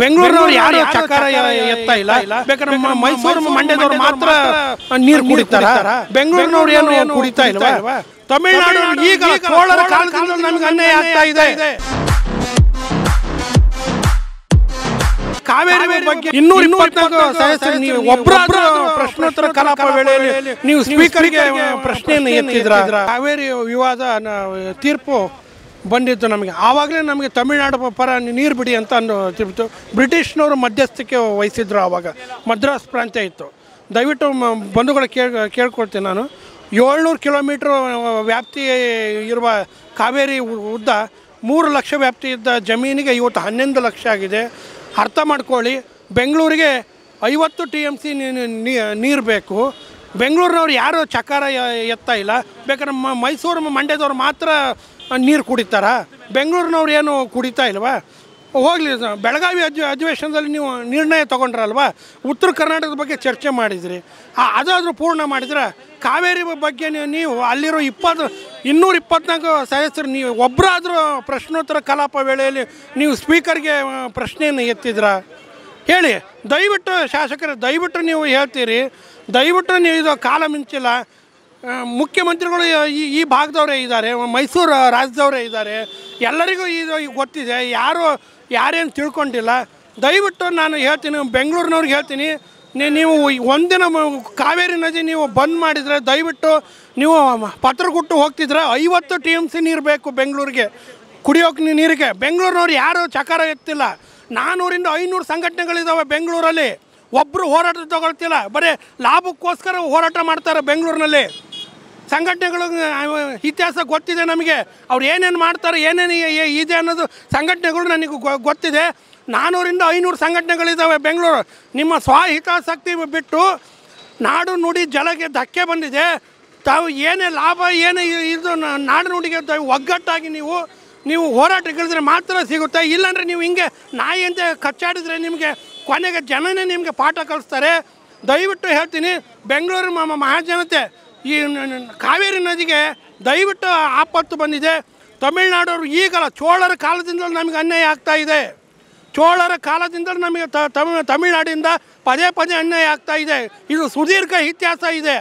ಬೆಂಗಳೂರಿನವರು ಯಾರು ಚಕಾರ ಎತ್ತಾ ಇಲ್ಲ. ಬೇಕಾದ್ರೆ ಮೈಸೂರು ಮಂಡ್ಯದವರು ಮಾತ್ರ ನೀರು ಕುಡಿತಾರ. ಬೆಂಗಳೂರಿನವರು ಏನು ಕುಡಿತಾ ಇಲ್ವಾ? ತಮಿಳುನಾಡು ಈಗ ಚೋಳರ ಕಾಲದಿಂದ ನಮ್ಗೆ ಅನ್ಯಾಯ ಆಗ್ತಾ ಇದೆ. ಕಾವೇರಿ ಬಗ್ಗೆ 224 ಸದಸ್ಯರು ನೀವು ಒಬ್ಬರಾದ್ರೂ ಪ್ರಶ್ನೋತ್ತರ ಕಲಾಪ ವೇಳೆಯಲ್ಲಿ ನೀವು ಸ್ಪೀಕರ್ಗೆ ಪ್ರಶ್ನೆಯನ್ನು ಎತ್ತಿದ್ರ. ಕಾವೇರಿ ವಿವಾದ ತೀರ್ಪು ಬಂದಿತ್ತು ನಮಗೆ. ಆವಾಗಲೇ ನಮಗೆ ತಮಿಳುನಾಡು ಪರ ನೀರು ಬಿಡಿ ಅಂತ ತಿಳ್ಬಿಟ್ಟು ಬ್ರಿಟಿಷ್ನವರು ಮಧ್ಯಸ್ಥಿಕೆ ವಹಿಸಿದ್ರು. ಆವಾಗ ಮದ್ರಾಸ್ ಪ್ರಾಂತ್ಯ ಇತ್ತು. ದಯವಿಟ್ಟು ಬಂಧುಗಳು ಕೇಳ್ಕೊಳ್ತೀನಿ ನಾನು. 700 ಕಿಲೋಮೀಟ್ರ್ ವ್ಯಾಪ್ತಿ ಇರುವ ಕಾವೇರಿ ಉದ್ದ 3 ಲಕ್ಷ ವ್ಯಾಪ್ತಿ ಇದ್ದ ಜಮೀನಿಗೆ ಇವತ್ತು 11 ಲಕ್ಷ ಆಗಿದೆ. ಅರ್ಥ ಮಾಡ್ಕೊಳ್ಳಿ. ಬೆಂಗಳೂರಿಗೆ 50 TMC ನೀರು ಬೇಕು. ಬೆಂಗಳೂರಿನವ್ರು ಯಾರು ಚಕಾರ ಎತ್ತಾ ಇಲ್ಲ. ಬೇಕಾದ್ರೆ ಮೈಸೂರು ಮಂಡ್ಯದವ್ರು ಮಾತ್ರ ನೀರು ಕುಡಿತಾರ. ಬೆಂಗಳೂರಿನವ್ರು ಏನು ಕುಡಿತಾ ಇಲ್ವಾ? ಹೋಗಲಿ. ಬೆಳಗಾವಿ ಅಧಿವೇಶನದಲ್ಲಿ ನೀವು ನಿರ್ಣಯ ತೊಗೊಂಡ್ರಲ್ವ, ಉತ್ತರ ಕರ್ನಾಟಕದ ಬಗ್ಗೆ ಚರ್ಚೆ ಮಾಡಿದ್ರಿ. ಅದಾದರೂ ಪೂರ್ಣ ಮಾಡಿದ್ರೆ ಕಾವೇರಿ ಬಗ್ಗೆ ನೀವು ಅಲ್ಲಿರೋ 224 ಸದಸ್ಯರು ನೀವು ಒಬ್ಬರಾದರೂ ಪ್ರಶ್ನೋತ್ತರ ಕಲಾಪ ವೇಳೆಯಲ್ಲಿ ನೀವು ಸ್ಪೀಕರ್ಗೆ ಪ್ರಶ್ನೆಯನ್ನು ಎತ್ತಿದ್ರ? ಹೇಳಿ ದಯವಿಟ್ಟು. ಶಾಸಕರು ದಯವಿಟ್ಟು ನೀವು ಹೇಳ್ತೀರಿ. ದಯವಿಟ್ಟು ನೀವು ಇದು ಕಾಲ ಮಿಂಚಿಲ್ಲ. ಮುಖ್ಯಮಂತ್ರಿಗಳು ಈ ಭಾಗದವರೇ ಇದ್ದಾರೆ, ಮೈಸೂರು ರಾಜ್ಯದವರೇ ಇದ್ದಾರೆ. ಎಲ್ಲರಿಗೂ ಇದು ಗೊತ್ತಿದೆ. ಯಾರೇನು ತಿಳ್ಕೊಂಡಿಲ್ಲ. ದಯವಿಟ್ಟು ನಾನು ಹೇಳ್ತೀನಿ, ಬೆಂಗಳೂರಿನವ್ರಿಗೆ ಹೇಳ್ತೀನಿ, ನೀವು ಒಂದಿನ ಕಾವೇರಿ ನದಿ ನೀವು ಬಂದ್ ಮಾಡಿದರೆ ದಯವಿಟ್ಟು ನೀವು ಪತ್ರ ಕೊಟ್ಟು ಹೋಗ್ತಿದ್ರೆ 50 TMC ನೀರು ಬೇಕು ಬೆಂಗಳೂರಿಗೆ ಕುಡಿಯೋಕೆ ನೀರಿಗೆ. ಬೆಂಗಳೂರಿನವ್ರು ಯಾರು ಚಕಾರ ಎತ್ತಿಲ್ಲ. 400 ರಿಂದ 500 ಸಂಘಟನೆಗಳಿದ್ದಾವೆ ಬೆಂಗಳೂರಲ್ಲಿ. ಒಬ್ಬರು ಹೋರಾಟ ತಗೊಳ್ತಿಲ್ಲ. ಬರೀ ಲಾಭಕ್ಕೋಸ್ಕರ ಹೋರಾಟ ಮಾಡ್ತಾರೆ ಬೆಂಗಳೂರಿನಲ್ಲಿ. ಸಂಘಟನೆಗಳು ಇತಿಹಾಸ ಗೊತ್ತಿದೆ ನಮಗೆ. ಅವ್ರು ಏನೇನು ಮಾಡ್ತಾರೆ, ಏನೇನು ಇದೆ ಅನ್ನೋದು ಸಂಘಟನೆಗಳು ನನಗೆ ಗೊತ್ತಿದೆ. 400 ರಿಂದ 500 ಸಂಘಟನೆಗಳಿದ್ದಾವೆ ಬೆಂಗಳೂರು. ನಿಮ್ಮ ಸ್ವಹಿತಾಸಕ್ತಿ ಬಿಟ್ಟು ನಾಡು ನುಡಿ ಜಲಕ್ಕೆ ಧಕ್ಕೆ ಬಂದಿದೆ. ತಾವು ಏನೇ ಲಾಭ ಏನೇ ಇದು ನಾಡು ನುಡಿಗೆ ಒಗ್ಗಟ್ಟಾಗಿ ನೀವು ಹೋರಾಟಗಳಿದ್ರೆ ಮಾತ್ರ ಸಿಗುತ್ತೆ. ಇಲ್ಲಾಂದರೆ ನೀವು ಹಿಂಗೆ ನಾಯಿ ಅಂತ ಕಚ್ಚಾಡಿದ್ರೆ ನಿಮಗೆ ಕೊನೆಗೆ ಜನನೇ ನಿಮಗೆ ಪಾಠ ಕಲಿಸ್ತಾರೆ. ದಯವಿಟ್ಟು ಹೇಳ್ತೀನಿ, ಬೆಂಗಳೂರು ಮಹಾಜನತೆ, ಈ ಕಾವೇರಿ ನದಿಗೆ ದಯವಿಟ್ಟು ಆಪತ್ತು ಬಂದಿದೆ. ತಮಿಳುನಾಡವರು ಈಗಲ್ಲ, ಚೋಳರ ಕಾಲದಿಂದಲೂ ನಮಗೆ ಅನ್ಯಾಯ ಆಗ್ತಾ ಇದೆ. ಚೋಳರ ಕಾಲದಿಂದಲೂ ನಮಗೆ ತಮಿಳುನಾಡಿಂದ ಪದೇ ಅನ್ಯಾಯ ಆಗ್ತಾ ಇದೆ. ಇದು ಸುದೀರ್ಘ ಇತಿಹಾಸ ಇದೆ.